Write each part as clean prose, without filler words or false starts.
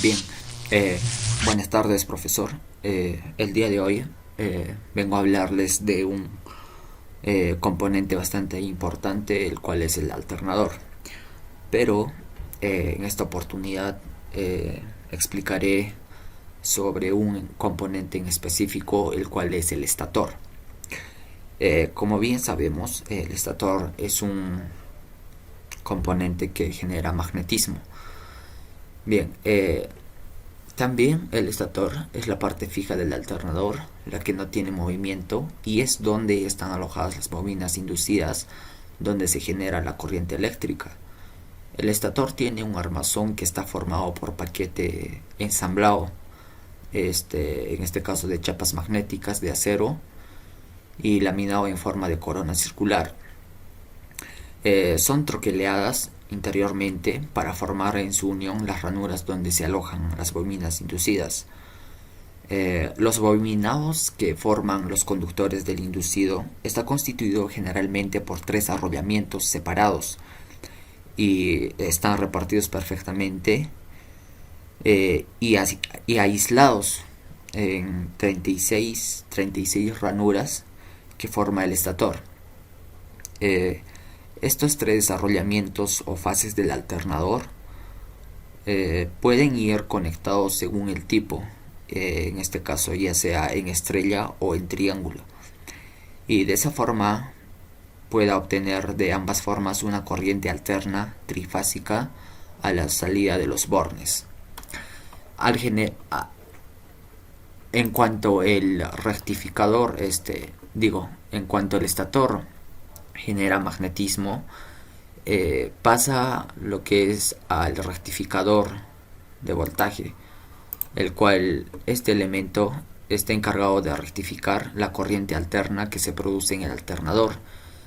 Bien, eh, buenas tardes, profesor. El día de hoy vengo a hablarles de un componente bastante importante, el cual es el alternador. Pero en esta oportunidad explicaré sobre un componente en específico, el cual es el estator. Como bien sabemos, el estator es un componente que genera magnetismo. Bien, también el estator es la parte fija del alternador, la que no tiene movimiento, y es donde están alojadas las bobinas inducidas, donde se genera la corriente eléctrica. El estator tiene un armazón que está formado por paquete ensamblado, en este caso de chapas magnéticas de acero y laminado en forma de corona circular. Son troqueleadas interiormente para formar en su unión las ranuras donde se alojan las bobinas inducidas. Los bobinados que forman los conductores del inducido está constituido generalmente por tres arrollamientos separados y están repartidos perfectamente y aislados en 36 ranuras que forma el estator. Eh, Estos tres desarrollamientos o fases del alternador pueden ir conectados según el tipo, en este caso ya sea en estrella o en triángulo, y de esa forma pueda obtener de ambas formas una corriente alterna trifásica a la salida de los bornes. Al en cuanto el rectificador, en cuanto el estator genera magnetismo, pasa lo que es al rectificador de voltaje, el cual este elemento está encargado de rectificar la corriente alterna que se produce en el alternador,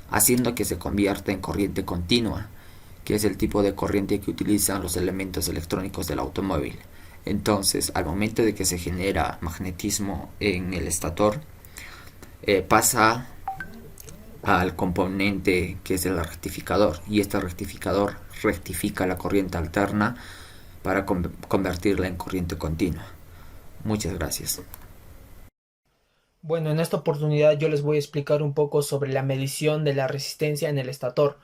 haciendo que se convierta en corriente continua, que es el tipo de corriente que utilizan los elementos electrónicos del automóvil. Entonces, al momento de que se genera magnetismo en el estator, pasa al componente que es el rectificador, y este rectificador rectifica la corriente alterna para convertirla en corriente continua. Muchas gracias. Bueno, en esta oportunidad yo les voy a explicar un poco sobre la medición de la resistencia en el estator.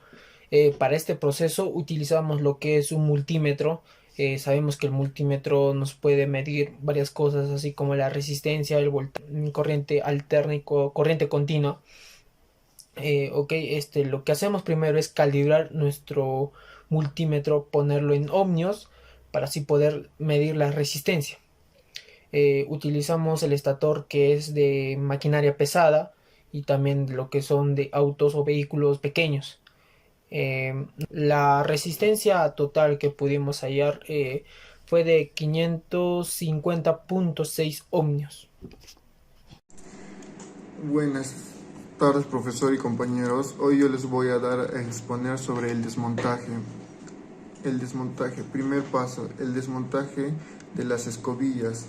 Para este proceso utilizamos lo que es un multímetro. Sabemos que el multímetro nos puede medir varias cosas, así como la resistencia, el corriente alterna y corriente continua. Lo que hacemos primero es calibrar nuestro multímetro, ponerlo en ohmios para así poder medir la resistencia. Utilizamos el estator que es de maquinaria pesada y también lo que son de autos o vehículos pequeños. La resistencia total que pudimos hallar fue de 550.6 ohmios. Buenas tardes, profesor y compañeros. Hoy yo les voy a dar a exponer sobre el desmontaje. El desmontaje, primer paso, el desmontaje de las escobillas.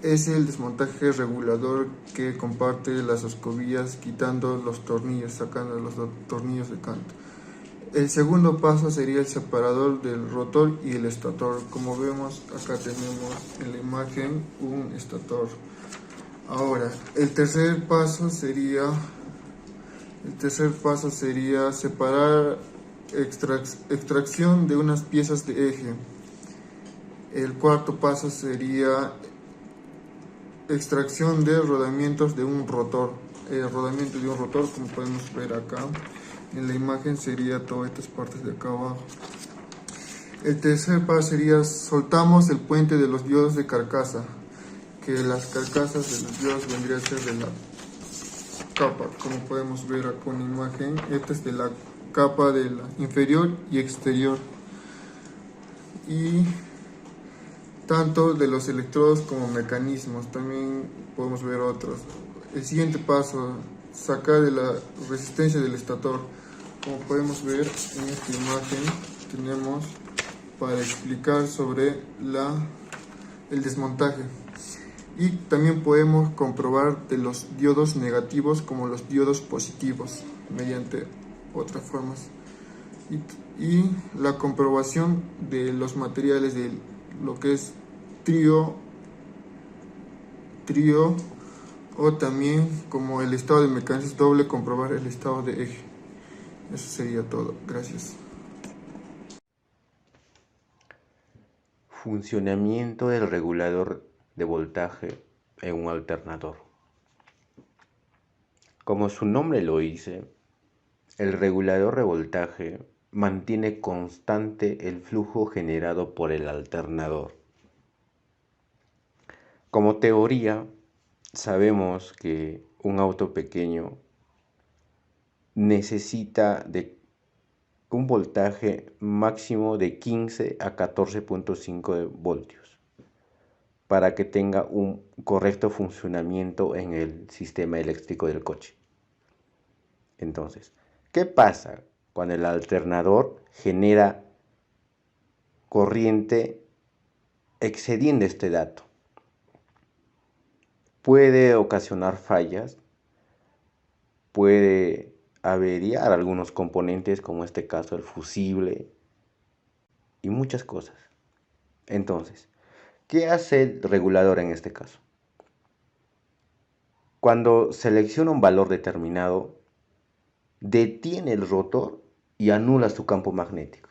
Es el desmontaje regulador que comparte las escobillas quitando los tornillos, sacando los tornillos de canto. El segundo paso sería el separador del rotor y el estator. Como vemos, acá tenemos en la imagen un estator. Ahora, el tercer paso sería separar extracción de unas piezas de eje. El cuarto paso sería extracción de rodamientos de un rotor. El rodamiento de un rotor, como podemos ver acá en la imagen, sería todas estas partes de acá abajo. El tercer paso sería soltamos el puente de los diodos de carcasa, que las carcasas de los diodos vendría a ser de la capa, como podemos ver acá en la imagen. Esta es de la capa de la inferior y exterior, y tanto de los electrodos como mecanismos. También podemos ver otros. El siguiente paso, sacar de la resistencia del estator. Como podemos ver en esta imagen, tenemos para explicar sobre el desmontaje. Y también podemos comprobar de los diodos negativos como los diodos positivos mediante otras formas. y la comprobación de los materiales de lo que es trío o también como el estado de mecanismos doble, comprobar el estado de eje. Eso sería todo. Gracias. Funcionamiento del regulador de voltaje en un alternador. Como su nombre lo dice, el regulador de voltaje mantiene constante el flujo generado por el alternador. Como teoría, sabemos que un auto pequeño necesita de un voltaje máximo de 15 a 14.5 voltios para que tenga un correcto funcionamiento en el sistema eléctrico del coche. Entonces, ¿qué pasa cuando el alternador genera corriente excediendo este dato? Puede ocasionar fallas, puede averiar algunos componentes, como en este caso el fusible, y muchas cosas. Entonces, ¿qué hace el regulador en este caso? Cuando selecciona un valor determinado, detiene el rotor y anula su campo magnético.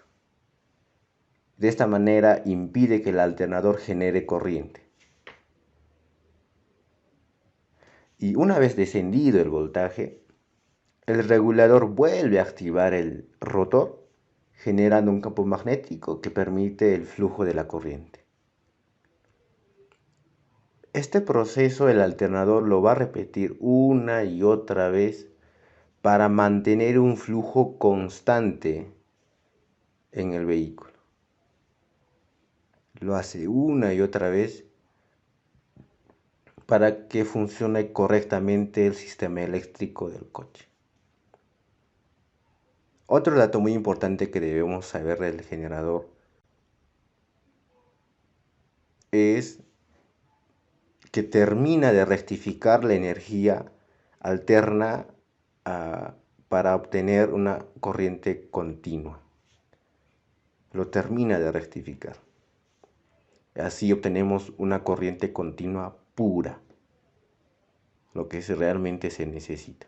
De esta manera impide que el alternador genere corriente. Y una vez descendido el voltaje, el regulador vuelve a activar el rotor, generando un campo magnético que permite el flujo de la corriente. Este proceso el alternador lo va a repetir una y otra vez para mantener un flujo constante en el vehículo. Lo hace una y otra vez para que funcione correctamente el sistema eléctrico del coche. Otro dato muy importante que debemos saber del generador es que termina de rectificar la energía alterna para obtener una corriente continua. Lo termina de rectificar. Así obtenemos una corriente continua pura, lo que realmente se necesita.